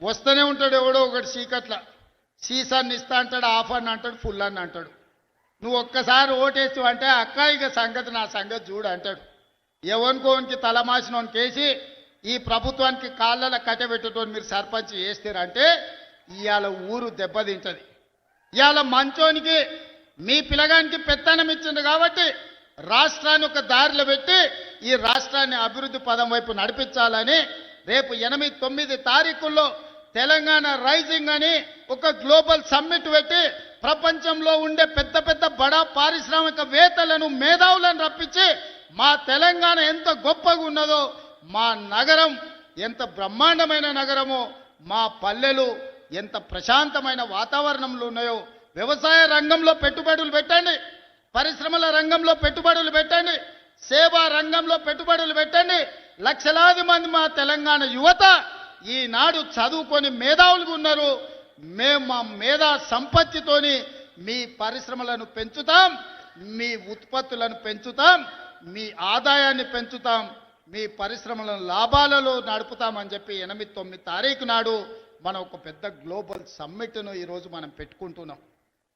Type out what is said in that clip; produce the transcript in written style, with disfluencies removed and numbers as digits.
వస్తూనే ఉంటాడు ఎవడో ఒకటి చీకట్ల. సీసాన్ని ఇస్తా అంటాడు, ఆఫ్ అని అంటాడు, ఫుల్ అని అంటాడు. నువ్వు ఒక్కసారి ఓటేసి అంటే అక్క ఇక సంగతి నా సంగతి చూడు అంటాడు. ఎవరికోనికి తలమాసినోని కేసి ఈ ప్రభుత్వానికి కాళ్ళ కట్టబెట్టేటోని మీరు సర్పంచ్ చేస్తారంటే ఇవాళ ఊరు దెబ్బతింటది. ఇవాళ మంచోనికి మీ పిల్లగానికి పెత్తనం ఇచ్చింది కాబట్టి రాష్ట్రాన్ని ఒక దారిలో పెట్టి ఈ రాష్ట్రాన్ని అభివృద్ధి పదం వైపు నడిపించాలని రేపు 8-9 తారీఖుల్లో తెలంగాణ రైజింగ్ అని ఒక గ్లోబల్ సమ్మిట్ పెట్టి ప్రపంచంలో ఉండే పెద్ద పెద్ద బడా పారిశ్రామికవేత్తలను మేధావులను రప్పించి మా తెలంగాణ ఎంత గొప్పగా ఉన్నదో, మా నగరం ఎంత బ్రహ్మాండమైన నగరమో, మా పల్లెలు ఎంత ప్రశాంతమైన వాతావరణంలో ఉన్నాయో, వ్యవసాయ రంగంలో పెట్టుబడులు పెట్టండి, పరిశ్రమల రంగంలో పెట్టుబడులు పెట్టండి, సేవా రంగంలో పెట్టుబడులు పెట్టండి. లక్షలాది మంది మా తెలంగాణ యువత ఈనాడు చదువుకొని మేధావులుగా ఉన్నారు. మేము మా మేధా సంపత్తితోని మీ పరిశ్రమలను పెంచుతాం, మీ ఉత్పత్తులను పెంచుతాం, మీ ఆదాయాన్ని పెంచుతాం, మీ పరిశ్రమలను లాభాలలో నడుపుతామని చెప్పి 8-9 తారీఖు నాడు మనం ఒక పెద్ద గ్లోబల్ సమ్మిట్ను ఈరోజు మనం పెట్టుకుంటున్నాం.